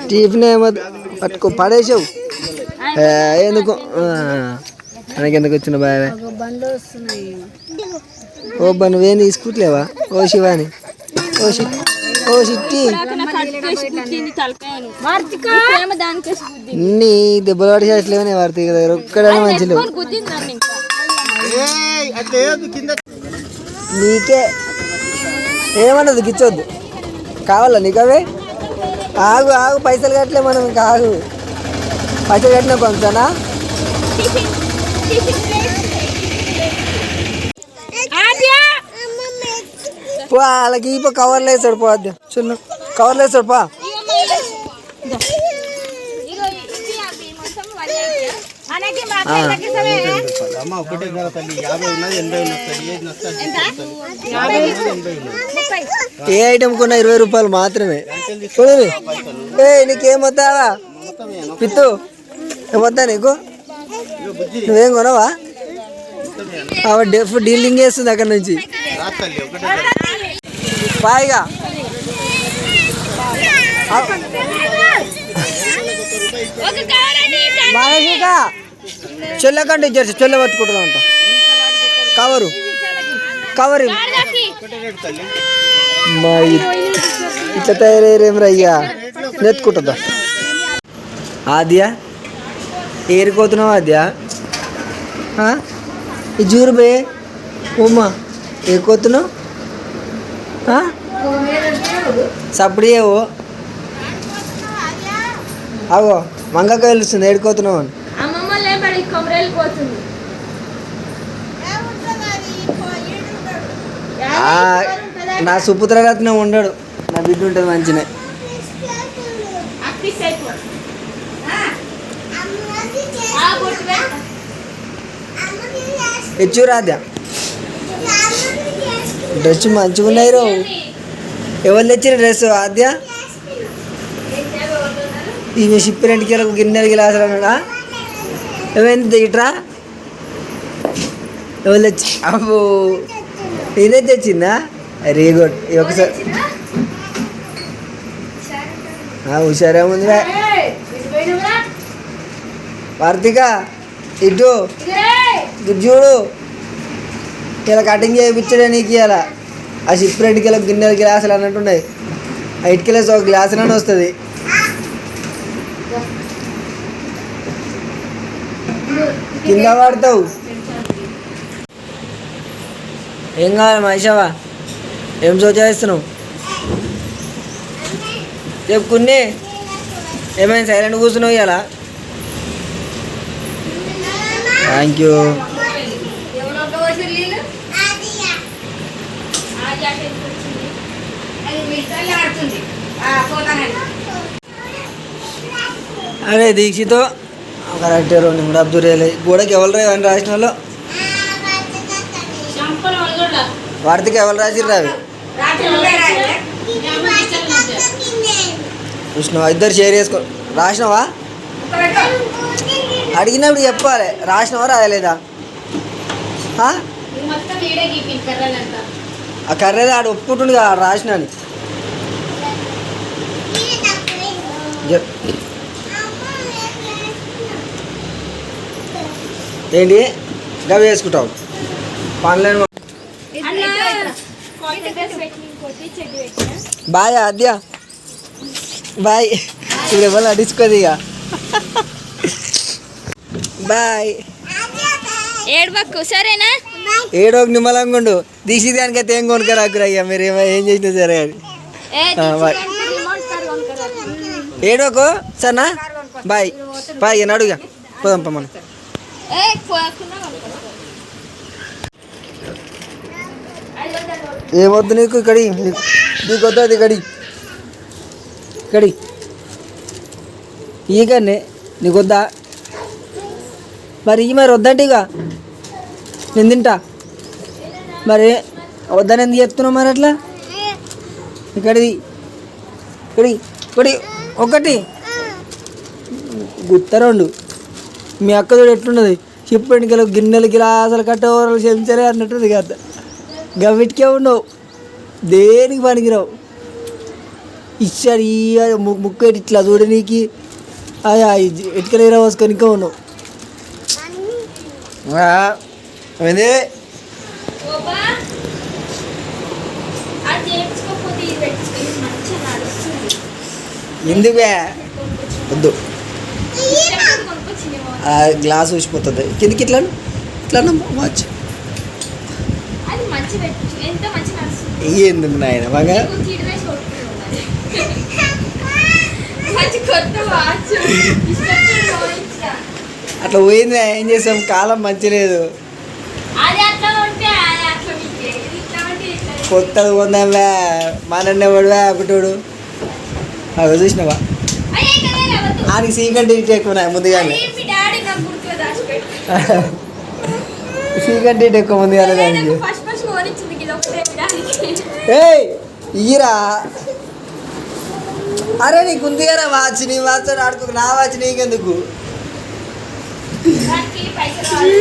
Tiffin ఏమో పట్టుకో పడేసావు ఎందుకు మనకెందుకు వచ్చిన బాగా ఓ బా నువ్వేం తీసుకుంటలేవా ఓ శివాని ఓ సిట్టి నీ దెబ్బలు పడి చేయట్లేవనే వార్తీ కదా ఒక్కడనే మంచిలేవు నీకే ఏమన్నది గిచ్చొద్దు కావాలా నీకు అవే ఆగు పైసలు కట్టలే మనం ఇంకా ఆగు పైసలు కట్టినా కొంచెనా వాళ్ళకి ఇప్పు కవర్లు వేసాడు పో అద్దె చిన్న కవర్లు వేసాడు పా ఏ ఐటమ్ కొన్నా 20 రూపాయలు మాత్రమే చూడండి. నీకేమొద్దా పిత్తు ఏమొద్దా నీకు నువ్వేం కొనవా డీలింగ్ చేస్తుంది అక్కడ నుంచి బాయిగా చెల్లకంటే ఇచ్చారు చెల్లె పట్టుకుంటుందా అంట కవరు మా ఇట్లా తయారయ్యేరేమరా అయ్యా నెత్తుకుంటుందా ఆద్యా ఏరిపోతున్నావు ఆద్యా ఈ జూరు బే ఉమ్మా ఏరుకోతున్నావు సప్పుడు ఏవో అవో మంగకాయలు వస్తుంది ఏడుకోతున్నావు అని నా సుపుత్రరత్నం ఉండడు నా బిడ్డ ఉంటుంది మంచిగా ఇచ్చురాద్యా డ్రెస్ మంచిగా ఉన్నాయి రో ఎవరు తెచ్చిన డ్రెస్ ఆద్య ఇవి షిప్పెంట్కి గిన్నెలు గిలాసులు అన్నాడా ఏమైంది ఇట్రా ఎవరు తెచ్చి అబ్బో నేనే తెచ్చిందా వెరీ గుడ్ ఒకసారి హుషారేముందిరా కార్తీక ఇటు చూడు ఇలా కటింగ్ చేయించడే నీకు ఇలా ఆ షిప్పెంట్కి గిన్నెలు గ్లాసులు అన్నట్టున్నాయి ఆ ఇటుకెళ్ళేసి ఒక గ్లాసులోనే వస్తుంది కింద పడతావు ఏం కావాలి మహేషవా ఏం చేస్తున్నావు చెప్పుకుని ఏమైనా సైలెంట్ కూర్చున్నావు ఇలా థ్యాంక్ యూ అరే దీక్షితో కరెక్ట్ 2 నిమిషాలు అబ్దుల్ గోడకి ఎవరు రాని రాసిన వాళ్ళు వార్తకి ఎవరు రాసిర్రు అవి చూసినావా ఇద్దరు షేర్ చేసుకో రాసినావా అడిగినప్పుడు చెప్పాలి రాసినావా రాయలేదా ఆ కర్రేది ఆడు ఒప్పుకుంటుండు కదా రాసిన ఏంటి గవి వేసుకుంటావు పనులేని బాయ్ ఆద్య బాయ్ ఇప్పుడు ఎవరు అడుచుకోదు ఇక బాయ్ ఏడవకు సరేనా ఏడోకి నిమ్మలంగా ఉండు దీక్షిదానికైతే ఏం కొనుక్కరాకురా అయ్యా మీరు ఏం చేసినా సరే అని బాయ్ ఏడోకు సరేనా బాయ్ బాయ్ నడుగా పోదాంప మనం ఏమొద్దు నీకు ఇక్కడి నీకు వద్దు ఇక్కడి ఈ కన్నే నీకు వద్దా మరి వద్దంటే ఇక నేను తింటా మరి వద్దని ఎందుకు చెప్తున్నావు మరి అట్లా ఇక్కడిది ఒకటి గుత్తరండు మీ అక్కదోడు ఎట్లున్నది చిప్పెండికలు గిన్నెలు గిలాసలు కట్టవరలు చెంచలే అన్నట్టుంది కదా గవిటికే ఉండవు దేనికి పనికిరావు ఇచ్చాడు ఈ ముక్కు ఇట్లా చూడనీకి అయ్యా ఇటుకలు ఏరా పోసుకొని ఇంకా ఉన్నావు ఏంది ఓబా అది చేయించుకోకపోతే ఇది పెట్టుకొని మంచిగా నడుస్తుంది. ఎందుకే వద్దు కొనుక్కొచ్చింది ఆ గ్లాస్ ఊసిపోతుంది కిందికి ఇట్లా ఇట్లా వాచ్ అది మంచి పెట్టు ఎంత మంచి నడుస్తుంది. ఎందుకు నాయన బాగా తీడవేసి కొట్టుకున్నది మంచి కొత్త వాచ్ అట్లా పోయింది ఏం చేసాం కాలం మంచి లేదు అది అట్లా ఉంటే అది అట్లా మీకే ఇది ఇట్లా ఉంటే ఇట్లా కొత్తది కొందాంవే మనన్నే పడివా ఒకటోడు అవి చూసినావా అయ్యే కదా రావద్దు. ఆనికి సీకంటే ఇటు ఎక్కువ ముందుగానే అది మీ డాడీ నాకు గుర్తుగా దాచిపెట్టు. సీకంటే ఇటు ఎక్కువ ముందుగానే దానికి ఫస్ట్ ఫస్ట్ కోనిచ్చింది ఇది ఒకటే మీ డాడీకి. ఏయ్ ఇయ్యరా అరే నీకు ఉందిగారా వాచ్ నీ వాచ్ ఆడుకో నా వాచ్ నీకెందుకు దానికి పైసలు రావాలి.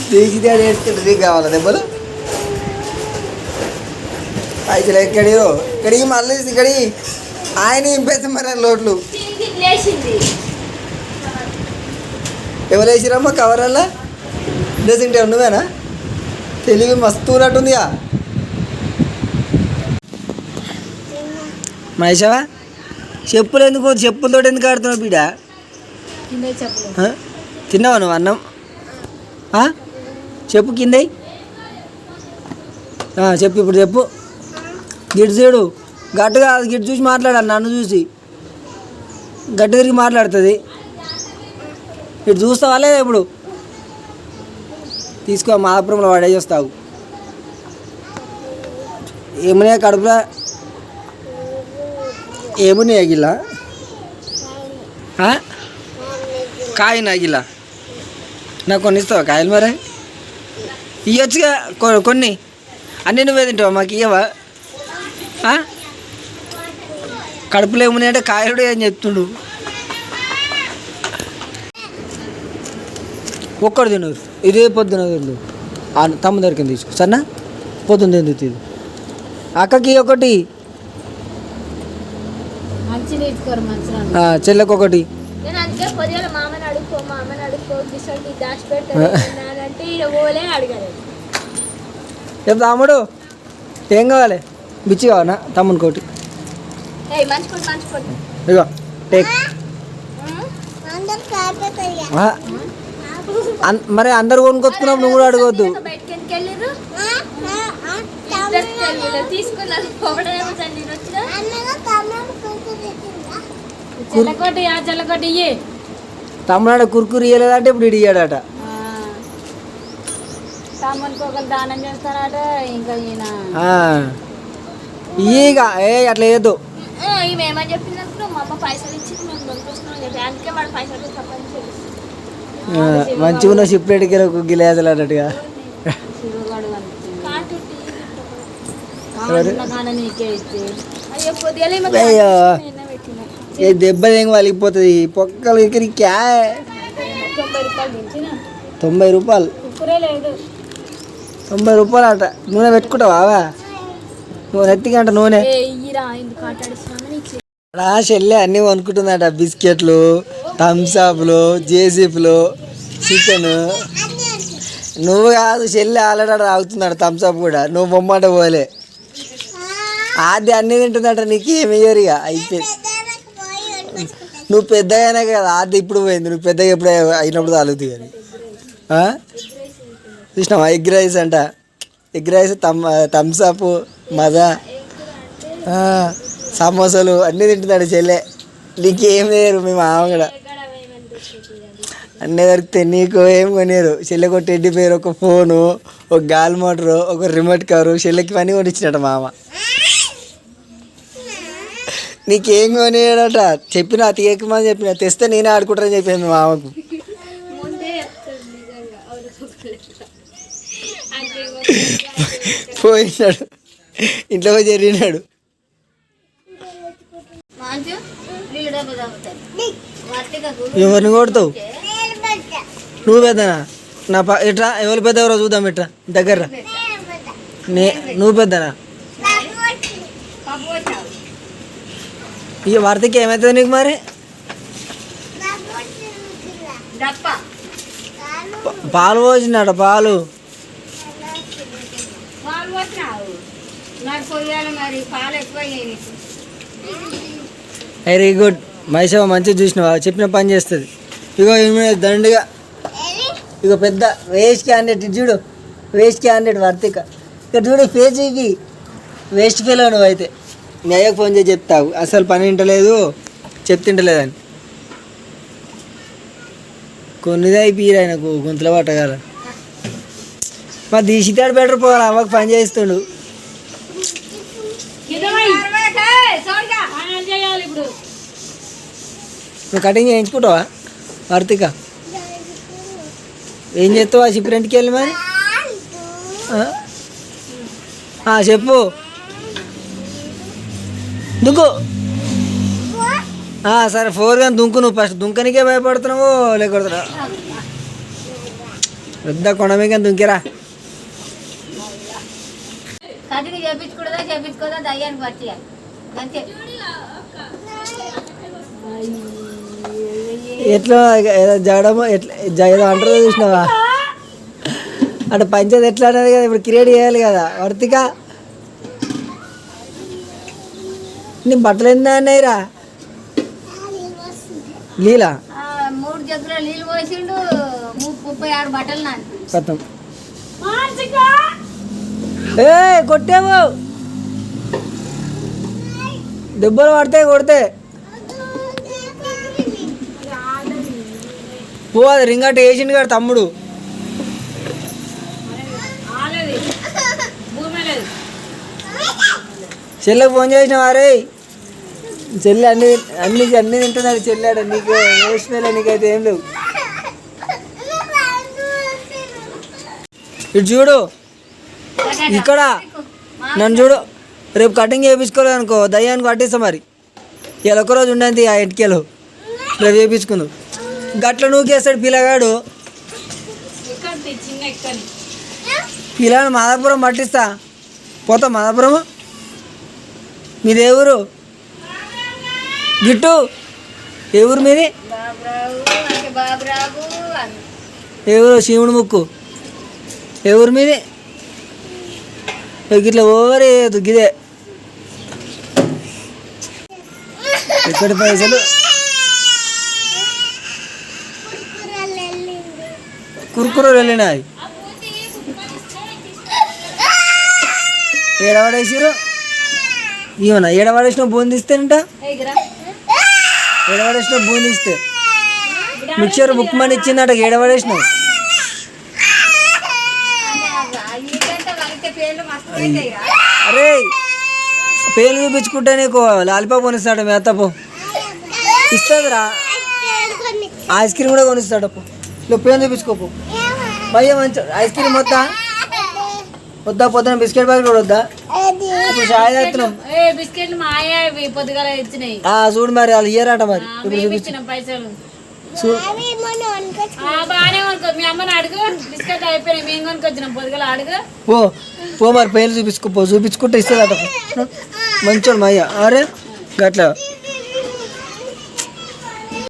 తీసితే అది వేసుకుంటే నీకు కావాలా దెబ్బలు పైసలు ఇక్కడికి మళ్ళీ ఇక్కడికి ఆయన ఇంపేస్తే మరి లోట్లు తిరిగి లేచింది. ఎవరు వేసిరమ్మా కవర్లా డ్రెస్సింగ్ టేబుల్ నువ్వేనా తెలివి మస్తు ఉన్నట్టుందిగా మహేషవా చెప్పులు ఎందుకు చెప్పులతో ఎందుకు ఆడుతున్నావు బీడ కింద చెప్పులు తిన్నావా నువ్వు అన్నం చెప్పు కింద చెప్పు ఇప్పుడు చెప్పు గిట్టు చూడు గట్టుగా గిట్టు చూసి మాట్లాడాలి నన్ను చూసి గట్టు తిరిగి మాట్లాడుతుంది ఇటు చూస్తావా లేదా ఇప్పుడు తీసుకో మాపురంలో పడేస్తావు ఏమున్నాయి కడుపులో ఏమున్నాయి గిల్ల కాయ నాగిల్ల నాకు కొన్ని ఇస్తావా కాయలు మరి ఇవ్వచ్చుగా కొన్ని అన్నీ నువ్వే తింటావా మాకు ఇవ్వవా కడుపులో ఏమున్నాయంటే కాయలు ఏం చెప్తుండు ఒక్కడు తిను ఇదే పొద్దున తిండు తమ్ము దగ్గరికి తీసుకో సరేనా పొద్దున్న తిందు తిను అక్కకి ఒకటి చెల్లెకి ఒకటి నేను అందుకే పొద్దున మామని అడుక్కో గిసంటి దాచి పెట్టాలంటే ఈడ పోలే అడగలేదు. రేపు తమ్ముడు ఏం కావాలి బిచ్చి కావాలా తమ్ముని కోటి మంచుకోండి ఇగో టేక్ మరి అందరు కొనుక్కొచ్చుకున్నావు నువ్వు కూడా అడగవద్దు బయటకి ఎందుకు వెళ్ళిర్రు తీసుకున్నారు జల్లకొట్టి తమ్ముడు కుర్కురు ఇయ్యలేదంటే ఇప్పుడు ఇటు ఇయ్యాడట తమ్మునికి ఒకరు దానం చేస్తారట ఇంకా ఈయన ఇక అట్లా వేయద్దు మేమని చెప్పినప్పుడు మా అమ్మ పైసలు ఇచ్చి మేము దొరికొస్తున్నాం చెప్పి అందుకే వాడు పైసలు తప్పని మంచిగా ఉన్న షిప్ రేటుకి గిలేజలు అన్నట్టుగా అయ్యో ఏ దెబ్బ ఏం వలిగిపోతుంది పొక్కలు ఇక్కడ 90 రూపాయలు 90 రూపాయలు అట నూనె పెట్టుకుంటావా నువ్వు నెత్తికంట నూనె చెల్లె అన్నీ కొనుక్కుంటుందట బిస్కెట్లు థమ్స్అప్లు జేసీప్లు చికెన్ నువ్వు కాదు చెల్లె ఆల్రెడీ తాగుతున్నాడు థమ్స్అప్ కూడా నువ్వు బొమ్మాట పోలే అది అన్నీ తింటుందట నీకు ఏమి ఇక అయిపోయింది నువ్వు పెద్దగానే కదా అది ఇప్పుడు పోయింది నువ్వు పెద్దగా ఎప్పుడు అయినప్పుడు తాగుతుంది కానీ చూసినావా ఎగ్ రైస్ అంట ఎగ్ రైస్ థమ్స్అప్ మజా సమోసాలు అన్నీ తింటున్నాడు చెల్లె నీకేం లేరు మీ మామ కూడా అన్నీ దొరికితే నీకు ఏం కొనేరు చెల్లెకి ఒక టెడ్డీ పేరు ఒక ఫోను ఒక గాలి మోటరు ఒక రిమోట్ కవరు చెల్లెకి పని కొనిచ్చినట మామ నీకేం కొనేయడట చెప్పిన తీయకమని చెప్పిన తెస్తే నేనే ఆడుకుంటానని చెప్పాను మామకు పోయినాడు ఇంట్లో పోయి జరిగినాడు ఎవరిని కొడతావు నువ్వు పెద్దనా నా ఇట్రా ఎవరు పెద్ద ఎవరో చూద్దాం ఇట్రా దగ్గర నువ్వు పెద్దనా? పప్పు వచ్చావు ఇక వర్తకి ఏమవుతుంది నీకు మరి? డప్ప పాలు పోసినాడ పాలు. పాలు వచ్చినావు నాకు పోయాలి మరి పాలు ఎక్కువ వెరీ గుడ్ మైసమ్మ, మంచిగా చూసినావా? చెప్పిన పని చేస్తుంది. ఇగో ఈమె దండిగా ఇగో పెద్ద వేస్ట్ క్యాండిడేట్. ఇది చూడు వేస్ట్ క్యాండిడేట్ వర్తిక. ఇక్కడ చూడు ఫేస్ ఇవి వేస్ట్ ఫీల్ నువ్వు అయితే. నీ అయ్యకు ఫోన్ చేసి చెప్తావు అసలు పని వింటలేదు చెప్తింటలేదని. కొన్నిదే అయిపోయి ఆయనకు గొంతులో పట్టగల. మరి తీసితాడు బెటర్ పోవాలి, అమ్మకు పని చేస్తుండు. ఇప్పుడు నువ్వు కటింగ్ చేయించుకుంటావా వర్తిక? ఏం చేస్తావా చిప్రెంట్కి వెళ్ళి మరి? చెప్పు. దుంకు. సరే 4 కానీ దుంకు. నువ్వు ఫస్ట్ దుంకనికే భయపడుతున్నావు లేకపోతే పెద్ద కొండ మీద దుంకిరా. కటింగ్ చేయించుకుంటుందా చేయించుకోదా దయ్యానికి పట్టియాలి అంతే. ఎట్లా ఏదో జడము ఎట్లా ఏదో అంటారో చూసినావా? అంటే పంచాయతీ ఎట్లా అనేది కదా ఇప్పుడు క్రియేట్ చేయాలి కదా వర్తిక. నీ బట్టలు ఎంత అన్నాయిరా? లీలా 3 జగ్గుల నీళ్ళు పోసిండు 36 బట్టలు నాని కథం. కొట్టావు దెబ్బలు పడతాయి కొడితే. పో అది రింగట్టు వేసిండు కదా తమ్ముడు. చెల్లెకి ఫోన్ చేసిన వారే చెల్లి అన్ని అన్ని అన్ని తింటున్నాడు చెల్లాడు. నీకు వేసిపోయలే, నీకైతే ఏం లేవు. ఇటు చూడు ఇక్కడ నన్ను చూడు. రేపు కటింగ్ చేయించుకోలేదు అనుకో దయ్యానికి పట్టిస్తా. మరి ఇలా ఒక్కరోజు ఉండండి ఆ ఇంటికెళ్ళు. రేపు చేయించుకుందు గట్ల నూకేస్తాడు పిల్లగాడు. పిల్లని మాదాపురం పట్టిస్తా. పోతాం మాదాపురము. మీది ఏ ఊరు? గిట్టు ఏ ఊరు మీది? ఏ ఊరు? శివుడు ముక్కు. ఏ ఊరు మీది? ఇట్లా ఓవర్ గిదే ఇక్కడ పైసలు కుర్కురలు వెళ్ళినాయి. ఏడవాడేసారు ఏమన్నా ఏడవాడేసిన బూందిస్తేనంట. ఏడవాడేసిన బూందిస్తే మిక్చర్ బుక్ మని ఇచ్చిందట. ఏడవాడేసినావు. అరే పేలు చూపించుకుంటే నీకు లాలిపాప్ కొనిస్తాడు. మేతపో ఇస్తుందిరా. ఐస్ క్రీమ్ కూడా కొనిస్తాడు. నువ్వు పేరు చూపించుకోపో. భయ్య మంచి ఐస్ క్రీమ్ వద్దా? వద్దా? పొద్దున బిస్కెట్ ప్యాకెట్ కూడా వద్దా? ఇప్పుడు చాయ్ చేస్తున్నాం. చూడు మరి వాళ్ళు ఇయ్యరాట. మరి ఇప్పుడు చూపించిన పైసలు చూడు. పో పో మరి పేర్లు చూపించుకోపో. చూపించుకుంటే ఇస్తుందట. మంచోడు మా అయ్య. అరే గట్లా